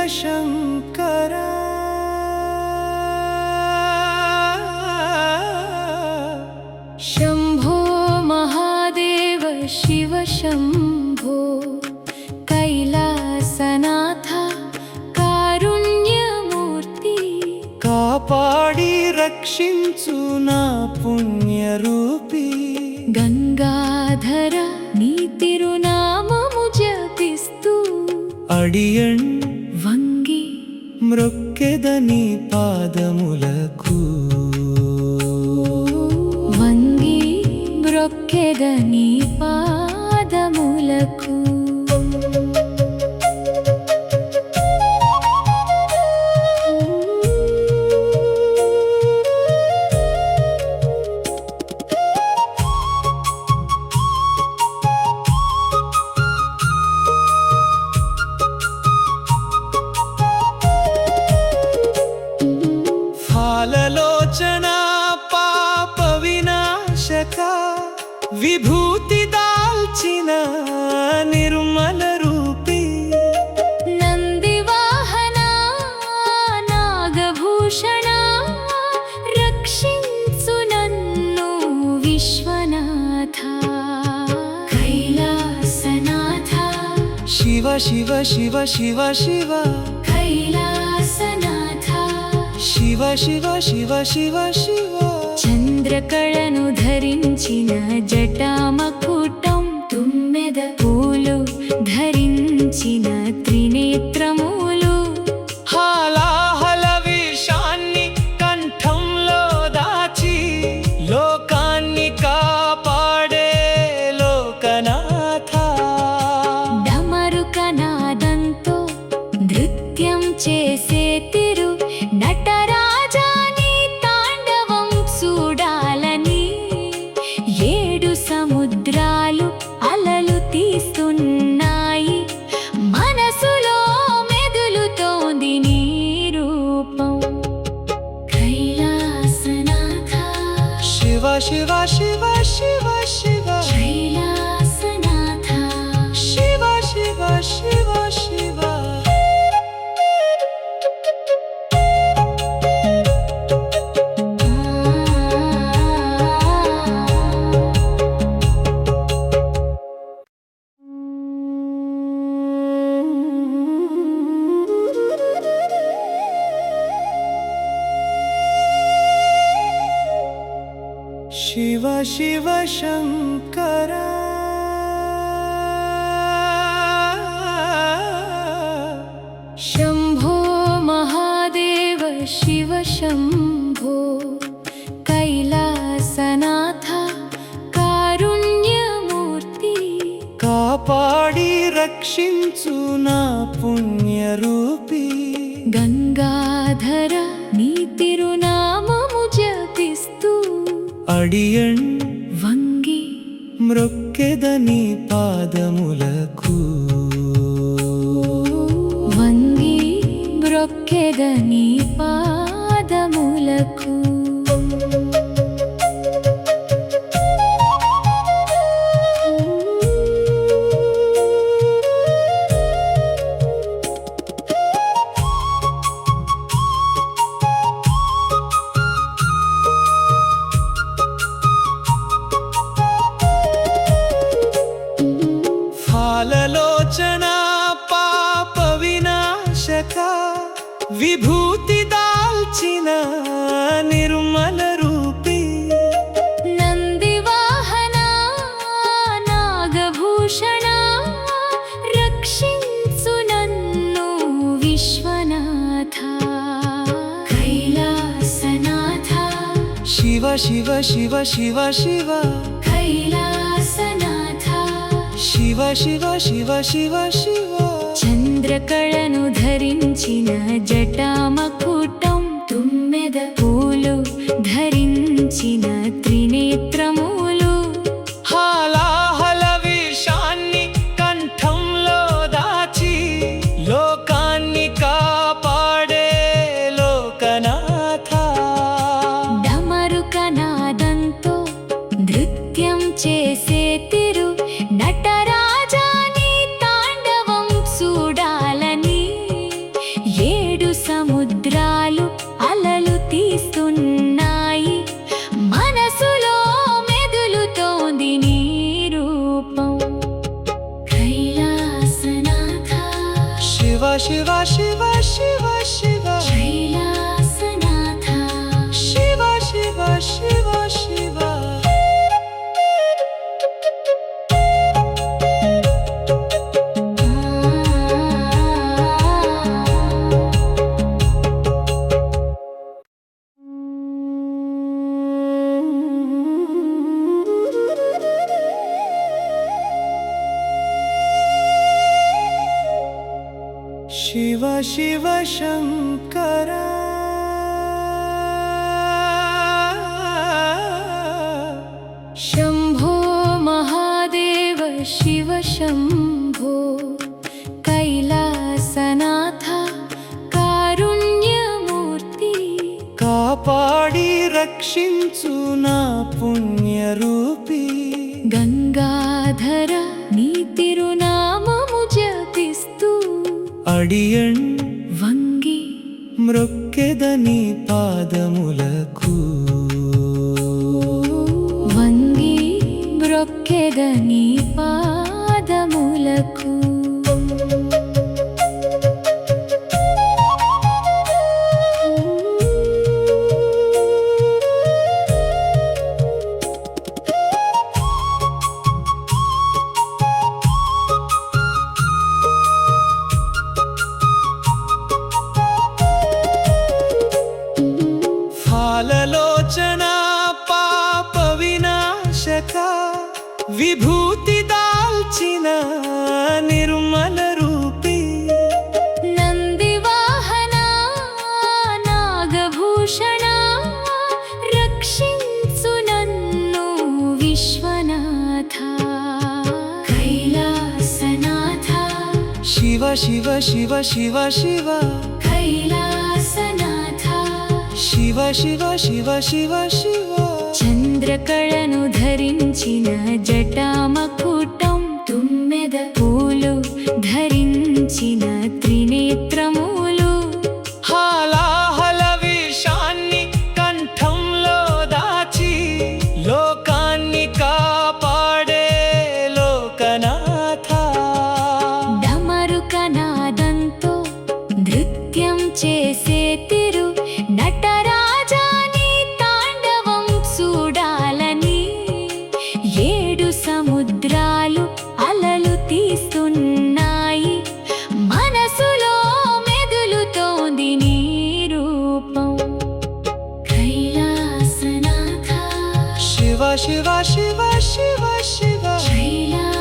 శంకర శంభో మహాదేవ శివ శంభో కైలాసనాథ కారుణ్యమూర్తి కాపాడి రక్షించు నా పుణ్యరూపి గంగాధర నీ తిరునామము జపిస్తూ అడియన్ వంగి మ్రొక్కెదని పాదములకు వంగి మ్రొక్కెదని పాదములకు ఫాలలోచన పాప వినాశక విభూతి దాల్చిన నిర్మల రూపి నందివాహన నాగభూషణ రక్షించు నన్ను విశ్వనాథ కైలాసనాథ శివ శివ శివ శివ శివ కైలాసనాథ శివ శివ శివ శివ శివ చంద్రకళను ధరించిన జటామకుటం తుమ్మెద పూలు ధరించిన త్రినేత్రములు హాలాహల విషాన్ని కంఠంలో దాచి లోకాన్ని కాపాడే లోకనాథ డమరుకనాదంతో నృత్యం చేసే తిరు నటరాజాని తాండవం చూడాలని ఏడు సముద్రాలు అలలు తీస్తున్నాయి మనసులో మెదులుతోంది నీ రూపం కైలాసనాథ శివ శివ శివ శివ శివ కైలాసనాథ శివ శివ శివ శివ శివ శివ శంకర శంభో మహాదేవ శివ శంభో కైలాసనాథ కారుణ్యమూర్తి కాపాడి రక్షించు నా పుణ్యరూపి గంగాధర నీ తిరునామము జపిస్తూ అడియన్ వంగి మ్రొక్కెదని పాదములకు వంగి మ్రొక్కెదని పాదములకు ఫాలలోచన పాప వినాశక విభూతి దాల్చిన నిర్మల రూపి నందివాహన నాగభూషణ రక్షించు నన్ను విశ్వనాథ కైలాసనాథ శివ శివ శివ శివ శివ కైలాసనాథ శివ శివ శివ శివ శివ చంద్రకళను ధరించిన జటామకుటం తుమ్మెద పూలు ధరించిన త్రినేత్రములు హాలాహల విషాన్ని కంఠంలో దాచి లోకాన్ని కాపాడే లోకనాథ డమరుకనాదంతో నృత్యం చేసే తిరు నటరాజాని తాండవం చూడాలని శంకర శంభో మహాదేవ శివ శంభో కైలాసనాథ కారుణ్యమూర్తి కాపాడి రక్షించు నా పుణ్యరూపి గంగాధర నీ తిరునామము జపిస్తూ అడియన్ వంగి మ్రొక్కెదని పాదములకు వంగి మ్రొక్కెదని పాదములకు ఫాలలోచన పాప వినాశక విభూతి దాల్చిన నిర్మల రూపి నందివాహన నాగభూషణ రక్షించు నన్ను విశ్వనాథ కైలాసనాథ శివ శివ శివ శివ శివ కైలాసనాథ శివ శివ శివ శివ శివ చంద్రకళను ధరించిన జటామకుటం తుమ్మెద పూలు ధరించిన త్రినేత్రములు హాలాహల విషాన్ని కంఠంలో దాచి లోకాన్ని కాపాడే లోకనాథ డమరుకనాదంతో నృత్యం చేసే తిరు నటరాజాని తాండవం చూడాలని ఏడు సముద్రాలు అలలు తీస్తున్నాయి మనసులో మెదులుతోంది నీ రూపం కైలాసనాథ శివ శివ శివ శివ శివ కైలాసనాథ